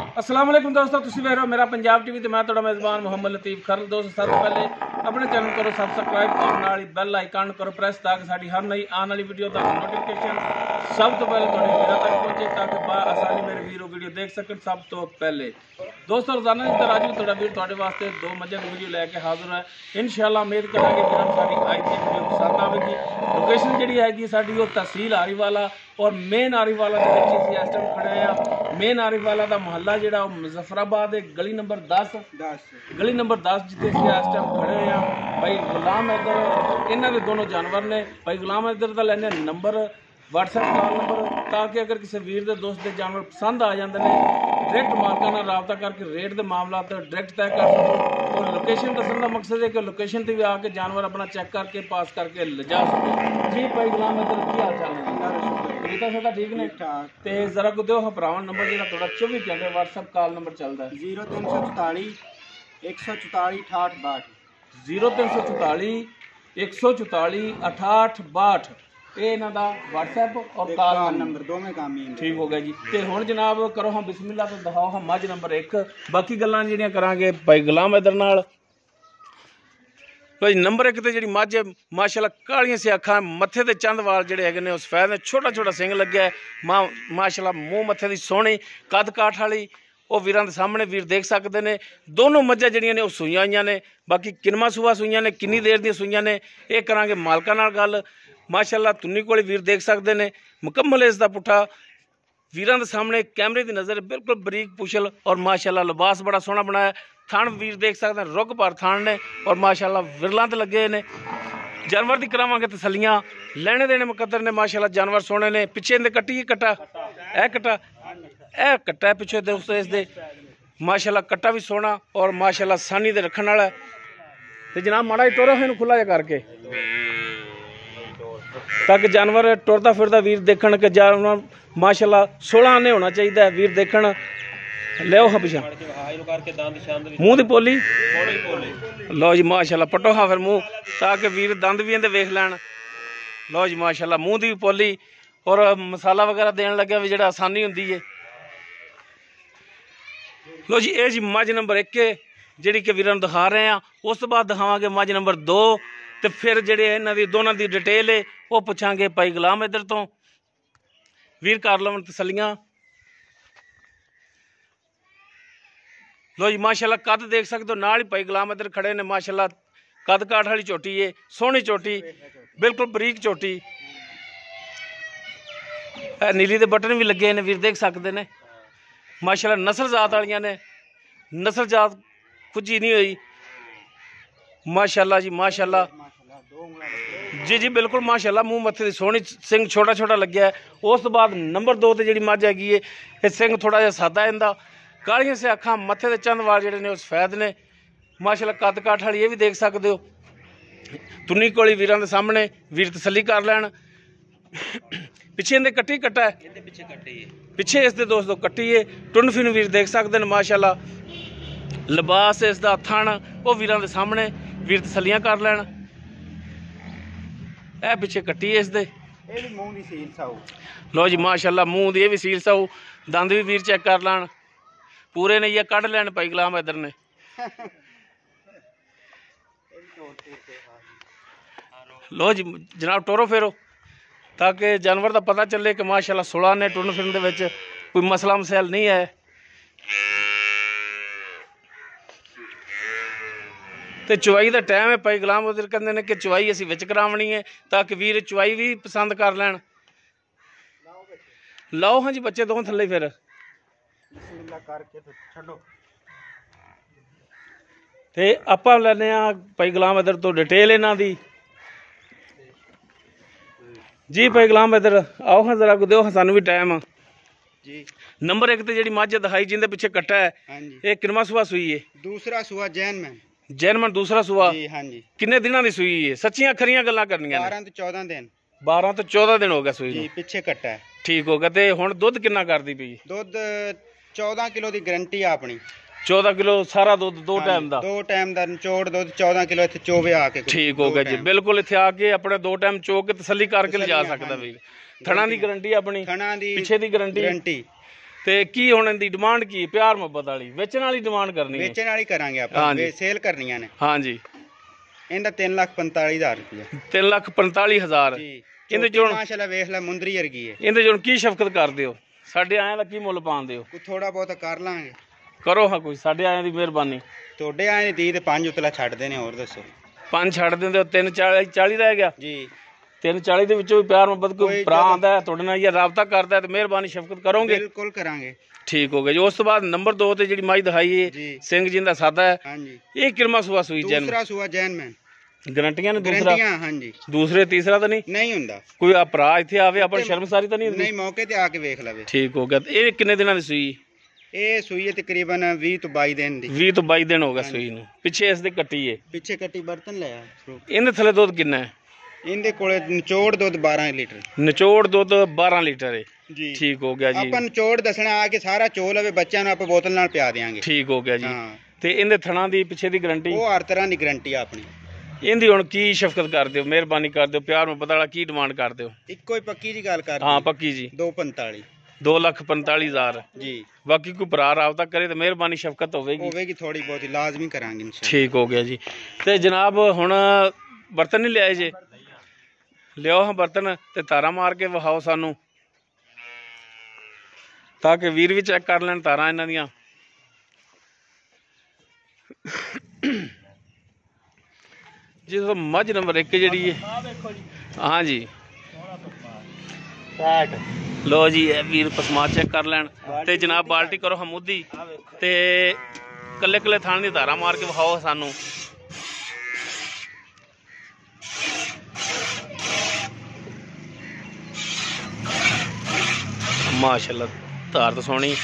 अस्सलाम वालेकुम दोस्तों, तुसीं वेख रहे हो मेरा पंजाब टीवी तो मैं तुहाडा मेज़बान मुहम्मद लतीफ़ खरल। दोस्तों सब तो पहले अपने चैनल करो सबसक्राइब और नाल बैल आइकन करो प्रेस ताकि साडी हर नई आने वाली वीडियो का नोटिफिकेशन सब तो पहले तुहाडे वीरां तक पहुंचे ताकि आसानी मेरे वीडियो देख सकें। सब तो पहले दोस्तों रोजाना की तरह अज तुहाडा वीर तुहाडे वास्ते दो मज़े की वीडियो लैके हाजिर है। इंशाअल्लाह उम्मीद करांगे कि साडी अज की वीडियो पसंद आवेगी। लोकेशन जिहड़ी हैगी साडी वो तहसील आरीवाला और मेन आरीवाला दे विच असीं इस टाइम खड़े आ। मेन आरीवाला दा मोहल्ला जिहड़ा मुजफ्फराबाद है, गली नंबर 10 गली नंबर 10 जिथे असीं इस टाइम खड़े हैं। भाई गुलाम हैदर इन्हां दे दोनों जानवर ने। भाई गुलाम हैदर दा लैने नंबर WhatsApp कॉल नंबर ताकि अगर किसी वीर दे दोस्त के जानवर पसंद आ जाते हैं डायरैक्ट मालकां नाल राबता करके रेट के मामला डायरैक्ट तय कर सको। और लोकेशन दसन का मकसद है कि लोकेशन से भी आके जानवर अपना चेक करके पास करके ले जा सको। जी भाई गुलाम हैदर की हाल चाल है? तरीका साडा ठीक ने ते जरा को दिओ भरावां नंबर जिहड़ा थोड़ा 24 घंटे WhatsApp कॉल नंबर चलदा है 0344 144 68 0344 144 68 ये इन्हां दा WhatsApp और कॉल नंबर दोवें काम ही ठीक हो गया जी। तो हुण जनाब करो हम बिस्मिल्लाह तो दिखाओ हम मझ नंबर 1 बाकी गल्लां जिहड़ियां करांगे भाई गुलाम हैदर नाल। भाई नंबर 1 ते जिहड़ी मझ है माशाअल्लाह कालियां से अखां मत्थे ते चंद वाल जिहड़े हैगे ने उस सफेद ने छोटा छोटा सिंग लग्या है माशाअल्लाह मूँह मत्थे दी सोहनी कद काठ वाली वो वीरां दे सामने वीर देख सकते हैं। दोनों मझां जिहड़ियां ने वो सूईयां होईयां ने। बाकी किनवा सूआ सूईयां ने किन्नी देर दी सूईयां ने ये करांगे मालकां नाल गल। माशाअल्लाह तुन्नी कोल वीर देख सकते हैं मुकम्मल इसका पुट्ठा वीरां दे सामने कैमरे की नज़र बिल्कुल बरीक पुछल और माशाअल्लाह लिबास बड़ा सोहना बनाया। थान वीर देख सकते हैं रुग भर थान ने और माशाअल्लाह विरलां ते लगे ने। जानवर की करावांगे तसलियां लेने देने मुकद्दर ने। माशाअल्लाह जानवर सोहने ने। पिछे इहदे कट्टी कट्टा ए कट्टा है पिछे दोस्तों इसदे माशाअल्लाह कट्टा भी सोहना और माशाअल्लाह सानी दे रखण वाला। ते जनाब माड़ा ही टोरो इहनूं खुला जा करके ताकि जानवर टुरदा फिरदा वीर देखण के जानवर माशाअल्लाह 16 आने होना चाहिए वीर देखण। लियो हाँ पिछा मूँह दी पोली लो जी माशाअल्लाह पटो हाँ फिर मूँह ताकि वीर दंद भी इहदे वेख लैण। लो जी माशाअल्लाह मूँह दी पोली और मसाला वगैरह देण लग्या भी जिहड़ा आसानी हुंदी है। लो जी ये जी मझ नंबर 1 जिहड़ी कि वीरां नूं दिखा रहे हैं। उस तो बाद दिखावांगे मझ नंबर 2 तो फिर जिहड़े इन्हां दी दोनों की डिटेल है वो पुछांगे भाई गुलाम हैदर तो। वीर कर लवन तसलियां। लो जी माशाअल्लाह कद देख सकते हो नाल ही भाई गुलाम हैदर खड़े ने। माशाअल्लाह कद काठ वाली चोटी है सोहनी चोटी बिल्कुल बरीक चोटी। नीली दे बटन भी लगे ने वीर देख सकते हैं। माशाअल्लाह नस्ल जात वालियां ने नस्ल जात खुजी नहीं हुई। माशाअल्लाह जी माशाअल्लाह जी जी बिल्कुल माशाअल्लाह मूँह मत्थे दी सोहनी सिंह छोटा छोटा लग्या है। उस तो बाद नंबर 2 ते जिहड़ी मझ हैगी है ये सिंह थोड़ा जिहा सादा इहदा कालियां से अखां मत्थे दे चंद वाल जिहड़े ने उस सफेद ने। माशाअल्लाह कद काठ वाली ये भी देख सकते हो। तुन्नी कोली वीरां दे सामने वीर तसल्ली कर लैण। पिछे इहदे कट्टी कट्टा है पिछे इसके दोस्तों कट्टी है टुन फिन वीर देख सकते हैं। माशाअल्लाह लिबास इसका थण वो वीरां दे सामने वीर तसल्लियां कर लैण। ए पिछे कट्टी है इसदे लो जी माशाअल्लाह मूँह दी भी सील साऊ दंद भी वीर चेक कर लैण पूरे ने ये कढ़ लैन भाई गुलाम हैदर ने। लो जी जनाब टोरो फेरो ताकि जानवर का पता चले कि माशाअल्लाह 16 ने टुन फिरन दे विच कोई मसला मसैल नहीं है। तो चुवाई का टाइम है भाई गुलाम हैदर कहते हैं कि चुवाई असीं विच करावनी है ताकि वीर चुवाई भी पसंद कर लैन। लाओ हाँ जी बच्चे दो थले फिर ते आपां लैने आ भाई गुलाम हैदर तो डिटेल इन्हां दी। जी भाई गुलाम हैदर आओ हाँ जरा दिओ हाँ सानू भी टाइम जी। नंबर 1 ते जिहड़ी मझ दिखाई जिंदे पिछे कट्टा है ये किनवा सूआ सूई है? दूसरा सूआ जैनमन दूसरा सूआ जी। हाँ जी किन्ने दिनां दी सूई है? सच्चियां खरियां गल्लां करनियां 12 तो 14 दिन 12 तो 14 दिन हो गए सूई जी। पिछे कट्टा है ठीक हो गया। ते हुण दुध किन्ना करदी पई? दुध 14 किलो की गारंटी है अपनी 14 किलो सारा दुध दो टाइम का 2 टाइम का निचोड़ दुध 14 किलो इत्थे चोवे आके ठीक हो गया जी। बिल्कुल इत्थे आके अपने 2 टाइम चो के तसल्ली करके ले जा सकता वीर। थणा की गारंटी अपनी थणा दी पिछे दी गारंटी ਤੇ ਕੀ ਹੁਣ ਇਹਦੀ ਡਿਮਾਂਡ ਕੀ ਪਿਆਰ ਮੁਹੱਬਤ ਵਾਲੀ ਵੇਚਣ ਵਾਲੀ ਡਿਮਾਂਡ ਕਰਨੀ ਹੈ ਵੇਚਣ ਵਾਲੀ ਕਰਾਂਗੇ ਆਪਾਂ ਸੇਲ ਕਰਨੀਆਂ ਨੇ ਹਾਂਜੀ ਇਹਦਾ 3,45,000 ਰੁਪਏ 3,45,000 ਜੀ ਇਹਦੇ ਚੋਂ ਮਾਸ਼ਾਅੱਲਾ ਵੇਖ ਲੈ ਮੁੰਦਰੀ ਵਰਗੀ ਹੈ ਇਹਦੇ ਚੋਂ ਕੀ ਸ਼ਫਕਤ ਕਰਦੇ ਹੋ ਸਾਡੇ ਆਇਆਂ ਦਾ ਕੀ ਮੁੱਲ ਪਾਉਂਦੇ ਹੋ ਕੋਈ ਥੋੜਾ ਬਹੁਤ ਕਰ ਲਾਂਗੇ ਕਰੋ ਹਾਂ ਕੋਈ ਸਾਡੇ ਆਇਆਂ ਦੀ ਮਿਹਰਬਾਨੀ ਤੁਹਾਡੇ ਆਏ ਦੀ 30 ਤੇ 5 ਉਤਲਾ ਛੱਡਦੇ ਨੇ ਹੋਰ ਦੱਸੋ 5 ਛੱਡ ਦਿੰਦੇ ਹੋ 3,40 ਰਹਿ ਗਿਆ ਜੀ 3,40 ਦੇ ਵਿੱਚੋਂ ਵੀ ਪਿਆਰ ਮੁਹੱਬਤ ਕੋਈ ਭਰਾ ਆਉਂਦਾ ਹੈ ਤੁਹਾਡੇ ਨਾਲ ਜਾਂ ਰਾਬਤਾ ਕਰਦਾ ਹੈ ਤੇ ਮਿਹਰਬਾਨੀ ਸ਼ਫਕਤ ਕਰੋਗੇ ਬਿਲਕੁਲ ਕਰਾਂਗੇ ਠੀਕ ਹੋ ਗਿਆ ਜੀ ਉਸ ਤੋਂ ਬਾਅਦ ਨੰਬਰ 2 ਤੇ ਜਿਹੜੀ ਮਾਈ ਦਿਖਾਈ ਹੈ ਸਿੰਘ ਜੀ ਦਾ ਸਾਦਾ ਹੈ ਹਾਂਜੀ ਇਹ ਕਿਰਮਾ ਸੂਆ ਸੂਈ ਜੈਨ ਦੂਸਰਾ ਸੂਆ ਜੈਨ ਮੈਨ ਗਰੰਟੀਆਂ ਨੇ ਦੂਸਰਾ ਗਰੰਟੀਆਂ ਹਾਂਜੀ ਦੂਸਰੇ ਤੀਸਰਾ ਤਾਂ ਨਹੀਂ ਹੁੰਦਾ ਕੋਈ ਆ ਭਰਾ ਇੱਥੇ ਆਵੇ ਆਪਾਂ ਸ਼ਰਮਸਾਰੀ ਤਾਂ ਨਹੀਂ ਹੁੰਦੀ ਨਹੀਂ ਮੌਕੇ ਤੇ ਆ ਕੇ ਵੇਖ ਲਵੇ ਠੀਕ ਹੋ ਗਿਆ ਇਹ ਕਿੰਨੇ ਦਿਨਾਂ ਦੀ ਸੂਈ ਇਹ ਸੂਈ ਹੈ ਤਕਰੀਬਨ 20 ਤੋਂ 22 ਦਿਨ ਦੀ 20 ਤੋਂ 22 ਦਿਨ ਹੋ ਗਿਆ ਸੂਈ ਨੂੰ ਪਿੱਛੇ ਇਸ ਦੇ ਕੱਟੀ ਏ ਪਿੱਛੇ ਕੱਟੀ ਬਰਤਨ ਲਿਆ ਇਹਦੇ ਥੱਲੇ ਦੁੱਧ ਕਿੰਨਾ ਹੈ ਇਹਦੇ ਕੋਲੇ ਨਿਚੋੜ ਦੁੱਧ 12 ਲੀਟਰ ਨਿਚੋੜ ਦੁੱਧ 12 ਲੀਟਰ ਹੈ ਜੀ ਠੀਕ ਹੋ ਗਿਆ ਜੀ ਆਪਾਂ ਨਿਚੋੜ ਦੱਸਣਾ ਆ ਕੇ ਸਾਰਾ ਚੋ ਲਵੇ ਬੱਚਿਆਂ ਨੂੰ ਆਪਾਂ ਬੋਤਲ ਨਾਲ ਪਿਆ ਦੇਾਂਗੇ ਠੀਕ ਹੋ ਗਿਆ ਜੀ ਹਾਂ ਤੇ ਇਹਦੇ ਥਣਾ ਦੀ ਪਿੱਛੇ ਦੀ ਗਾਰੰਟੀ ਉਹ ਹਰ ਤਰ੍ਹਾਂ ਦੀ ਗਾਰੰਟੀ ਆ ਆਪਣੀ ਇਹਦੀ ਹੁਣ ਕੀ ਸ਼ਫਕਤ ਕਰਦੇ ਹੋ ਮਿਹਰਬਾਨੀ ਕਰਦੇ ਹੋ ਪਿਆਰ ਮੁਹੱਬਤ ਵਾਲਾ ਕੀ ਡਿਮਾਂਡ ਕਰਦੇ ਹੋ ਇੱਕੋ ਹੀ ਪੱਕੀ ਜੀ ਗੱਲ ਕਰ ਹਾਂ ਪੱਕੀ ਜੀ 245 2,45,000 ਜੀ ਬਾਕੀ ਕੋਈ ਭਰਾ ਰਾਬਤਾ ਕਰੇ ਤਾਂ ਮਿਹਰਬਾਨੀ ਸ਼ਫਕਤ ਹੋਵੇਗੀ ਥੋੜੀ ਬਹੁਤੀ ਲਾਜ਼ਮੀ ਕਰਾਂਗੇ ਇਨਸ਼ਾਅੱਲਾ ਠੀਕ ਹੋ ਗਿਆ ਜੀ ਤੇ ਜਨਾਬ ਹੁਣ ਬਰਤਨ ਨਹੀਂ ਲਿਆਏ ਜੇ ਲਿਆਓ ਹਾਂ ਬਰਤਨ ਤੇ ਤਾਰਾ ਮਾਰ ਕੇ ਵਿਖਾਓ ਸਾਨੂੰ ਤਾਂ ਕਿ ਵੀਰ ਵੀ ਚੈੱਕ ਕਰ ਲੈਣ ਤਾਰਾਂ ਇਹਨਾਂ ਦੀਆਂ ਜੀ ਤੋਂ ਮੱਝ ਨੰਬਰ 1 ਜਿਹੜੀ ਹੈ ਹਾਂ ਜੀ ਲੋ ਜੀ ਇਹ ਵੀਰ ਪਸਮਾ ਚੈੱਕ ਕਰ ਲੈਣ ਤੇ ਜਨਾਬ ਬਾਲਟੀ ਕਰੋ ਹਮੂਦੀ ਤੇ ਕੱਲੇ ਕੱਲੇ ਥਾਣ ਦੀ ਧਾਰਾ ਮਾਰ ਕੇ ਵਿਖਾਓ ਸਾਨੂੰ ਮਾਸ਼ਾਅੱਲਾ ਧਾਰ ਤਾਂ ਸੋਹਣੀ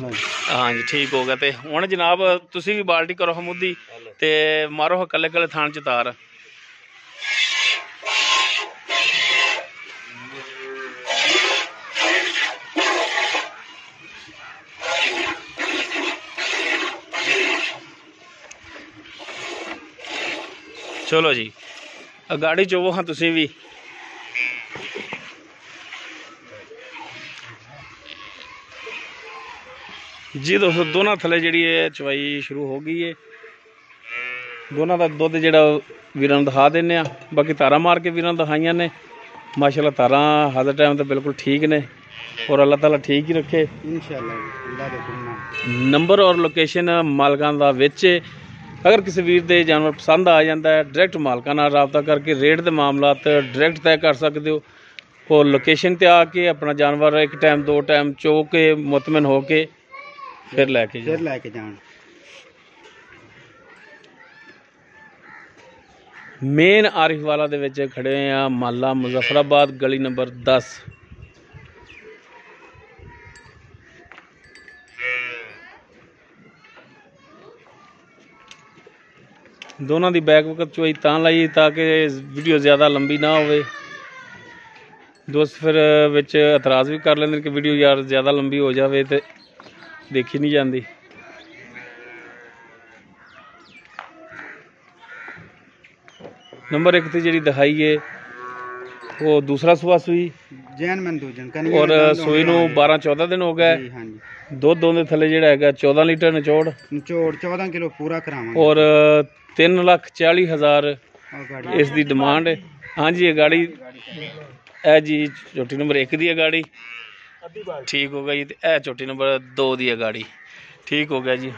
हाँ जी ठीक हो गया तो हुण जनाब तुसी भी बाल्टी करो हमुदी ते मारो कल्ले कल्ले थान च तार चलो जी गाड़ी चोवो हाँ तुसी भी जी दोस्तों दोनों थले जी चवाई शुरू हो गई है दोनों का दुध जो वीर दिखा देने बाकी तारा मार के वीर दिखाइया ने माशाल्लाह तारा हर टाइम तो बिल्कुल ठीक ने और अल्लाह ताला ठीक ही रखे इंशाल्लाह। नंबर और लोकेशन मालकां दा विच अगर किसी वीर दे जानवर पसंद आ जाता है डायरैक्ट मालकां नाल राबता करके रेट के मामलात डायरैक्ट तय कर सकते हो और लोकेशन ते आके अपना जानवर एक टाइम दो टाइम चो के मुतमिन हो के फिर लैके जान। मेन आरिफ वाला दे विच खड़े हैं माला मुजफ्फराबाद गली नंबर 10। दोनों की बैक वक्त चोई तां लाई ताकि वीडियो ज़्यादा लंबी ना होवे दोस्त फिर विच एतराज़ भी कर लेंदे कि वीडियो यार ज़्यादा लंबी हो जाए तो देखी नहीं जाती। नंबर 1 ते जी दिखाई है वो दूसरा सुबह सुई और सुई नूं 12-14 दिन हो गए दुध दोंदे थले जिहड़ा हैगा 14 लीटर निचोड़ 14 किलो पूरा करावांगे और 3,40,000 इसकी डिमांड है। हाँ जी ये गाड़ी है जी चोटी नंबर 1 दी है गाड़ी ठीक हो गया जी ए चोटी नंबर 2 दी है गाड़ी ठीक हो गया जी।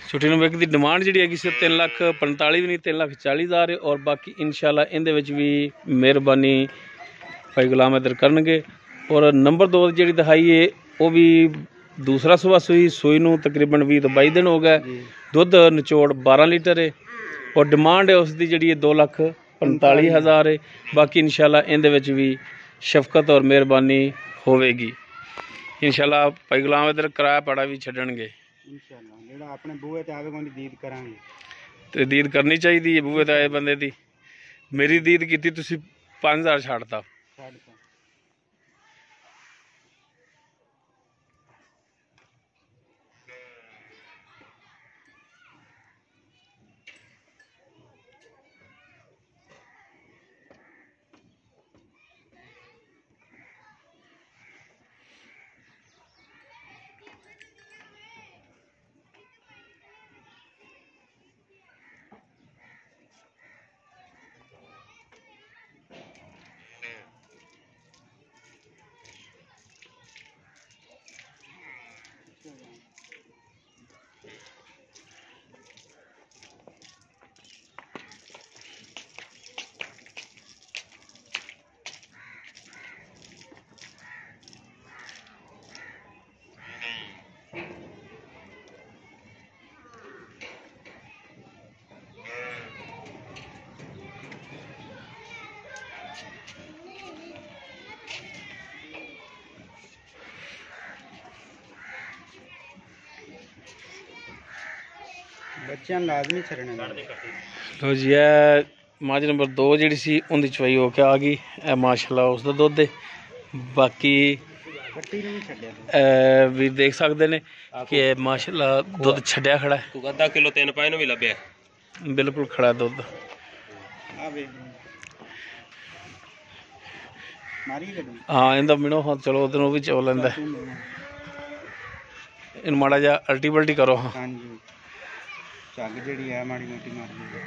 चोटी नंबर 1 की डिमांड जी है 3,45,000 भी नहीं 3,40,000 है और बाकी इंशाल्लाह इहदे विच भी मेहरबानी भाई गुलाम इधर करनगे। और नंबर 2 जी दिखाई है वो भी दूसरा सुबह सुई सुई नूं तकरीबन 20 तो 22 दिन हो गए दुध निचोड़ 12 लीटर है और डिमांड है उसकी जी 2,45,000 है। बाकी इंशाल्लाह इहदे विच भी शफकत और मेहरबानी होवेगी इंशाल्लाह भाई गुलाम इधर किराया पाड़ा भी छड्डणगे इंशाल्लाह अपने बूहे ते आवेगा उन्दी दीद करांगे ते दीद करनी चाहिए बूहे ते आए बंदे दी मेरी दीद कीती तुसी 5,000 छाड़ता। ਬੱਚਿਆਂ ਨੂੰ ਲਾਜ਼ਮੀ ਛੱਡਣਾ। ਲੋ ਜੀ ਇਹ ਮੱਝ ਨੰਬਰ 2 ਜਿਹੜੀ ਸੀ ਉਹਦੀ ਚਵਾਈ ਹੋ ਕੇ ਆ ਗਈ। ਇਹ ਮਾਸ਼ਾਅੱਲਾ ਉਸ ਦਾ ਦੁੱਧ ਹੈ। ਬਾਕੀ ਕੱਟੀ ਨੂੰ ਵੀ ਛੱਡਿਆ ਵੀ ਦੇਖ ਸਕਦੇ ਨੇ ਕਿ ਮਾਸ਼ਾਅੱਲਾ ਦੁੱਧ ਛੱਡਿਆ ਖੜਾ ਹੈ। ਤੂੰ ਅੱਧਾ ਕਿਲੋ 3 ਪਾਏ ਨੂੰ ਵੀ ਲੱਭਿਆ ਬਿਲਕੁਲ ਖੜਾ ਦੁੱਧ। ਆ ਵੇ ਮਾਰੀ ਗੱਡੀ ਹਾਂ ਇਹਦਾ ਮਿਣੋ ਹਾਂ ਚਲੋ ਉਧਰ ਉਹ ਵੀ ਚੋ ਲੈਂਦਾ। ਇਹਨੂੰ ਮਾੜਾ ਜਿਹਾ ਅਲਟੀ ਬਲਟੀ ਕਰੋ। ਹਾਂ ਹਾਂਜੀ ਝੱਗ ਜਿਹੜੀ ਹੈ ਮਾੜੀ ਮੋਟੀ ਮਾਰ ਦੇ।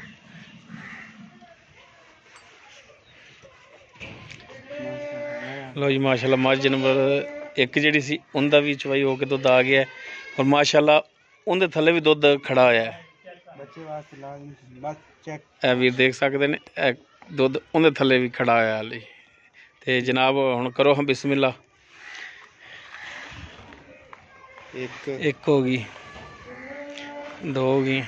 ਲੋ ਜੀ ਮਾਸ਼ਾਅੱਲਾ ਮੱਝ ਨੰਬਰ 1 ਜਿਹੜੀ ਸੀ ਉਹਦਾ ਵੀ ਚਵਾਈ ਹੋ ਕੇ ਦੁੱਧ ਆ ਗਿਆ ਔਰ ਮਾਸ਼ਾਅੱਲਾ ਉਹਦੇ ਥੱਲੇ ਵੀ ਦੁੱਧ ਖੜਾ ਹੋਇਆ ਹੈ। ਬੱਚੇ ਵਾਸਤੇ ਲਾਜ਼ਮੀ ਬਸ ਚੈੱਕ ਇਹ ਵੀ ਦੇਖ ਸਕਦੇ ਨੇ ਇਹ ਦੁੱਧ ਉਹਦੇ ਥੱਲੇ ਵੀ ਖੜਾ ਹੋਇਆ ਹਾਲੇ। ਤੇ ਜਨਾਬ ਹੁਣ ਕਰੋ ਹਾਂ ਬਿਸਮਿल्ला। ਇੱਕ ਹੋ ਗਈ, 2 ਹੋ ਗਈ,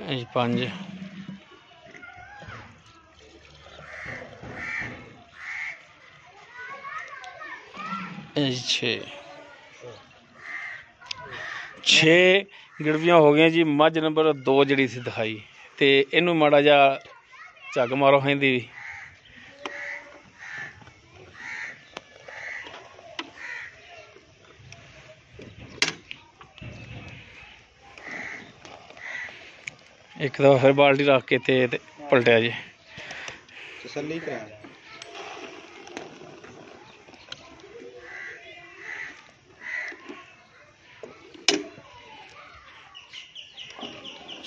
ਇਹ 5, ਇਹ 6 ਗਿੜਵੀਆਂ ਹੋ ਗਈਆਂ ਜੀ। ਮੱਝ ਨੰਬਰ 2 ਜਿਹੜੀ ਸੀ ਦਿਖਾਈ ਤੇ ਇਹਨੂੰ ਮਾੜਾ ਜਿਹਾ ਝੱਗ ਮਾਰੋ ਹੈਂਦੀ ਵੀ। ਇੱਕ ਦਫਾ ਫਿਰ ਬਾਲਟੀ ਰੱਖ ਕੇ ਤੇ ਪਲਟਿਆ ਜੀ। ਤਸੱਲੀ ਕਰਾ।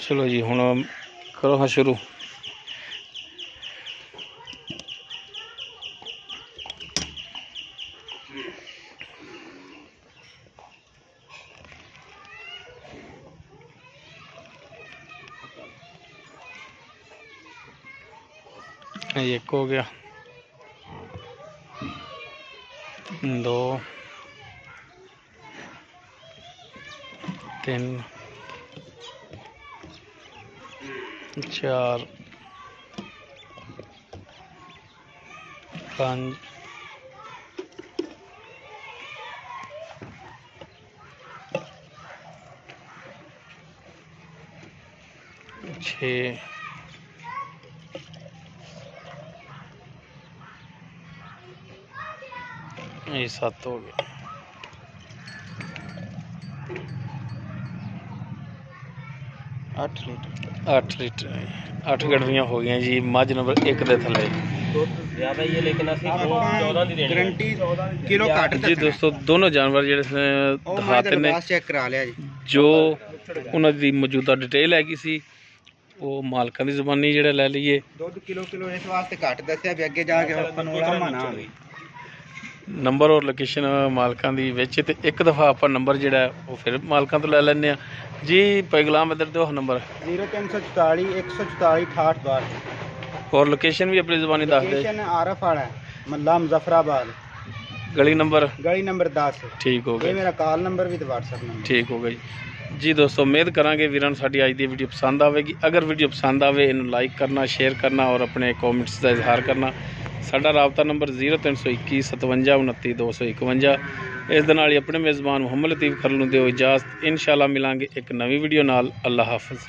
ਚਲੋ ਜੀ ਹੁਣ ਕਰੋ ਹਾਂ ਸ਼ੁਰੂ। एक हो गया, 2, 3, 4, 5, 6, 7 हो गए। 8 लीटर 8 गड़वियाँ हो गई जी मझ नंबर 1 के थले। गारंटी किलो घट जी दोस्तों दोनों जानवर जिहड़े दिखाते ने चेक करा लिया जी। जो उन्हां दी मौजूदा डिटेल हैगी सी वो मालकां दी ज़बानी जिहड़ा लै लईए। दुध किलो इस वास्ते घट दस्सिया भी अगे जाके पनोला मना नंबर और लोकेशन मालकां दी विच ते एक दफ़ा आपां नंबर जिहड़ा वो फिर मालकां तो लै लैंदे आ जी। पैगलाम इधर दो नंबर 0344 144 6862 और लोकेशन भी अपनी ज़बानी दस दे। लोकेशन आरफ वाला मल्ला मुजफ्फराबाद गली नंबर 10। ठीक हो ये गया। मेरा कॉल नंबर भी ते व्हाट्सएप नंबर ठीक हो गई जी। दोस्तों उम्मीद करांगे वीरां नूं साडी अज दी वीडियो पसंद आवेगी। अगर वीडियो पसंद आवे इनू लाइक करना, शेयर करना और अपने कॉमेंट्स का इजहार करना। साडा राबता नंबर 0321 57 29 251। इस दे नाल ही अपने मेज़बान मुहम्मद लतीफ़ खरल नूं दिओ इजाज़त। इंशाअल्लाह मिलांगे एक नवी वीडियो नाल। अल्लाह हाफ़िज़।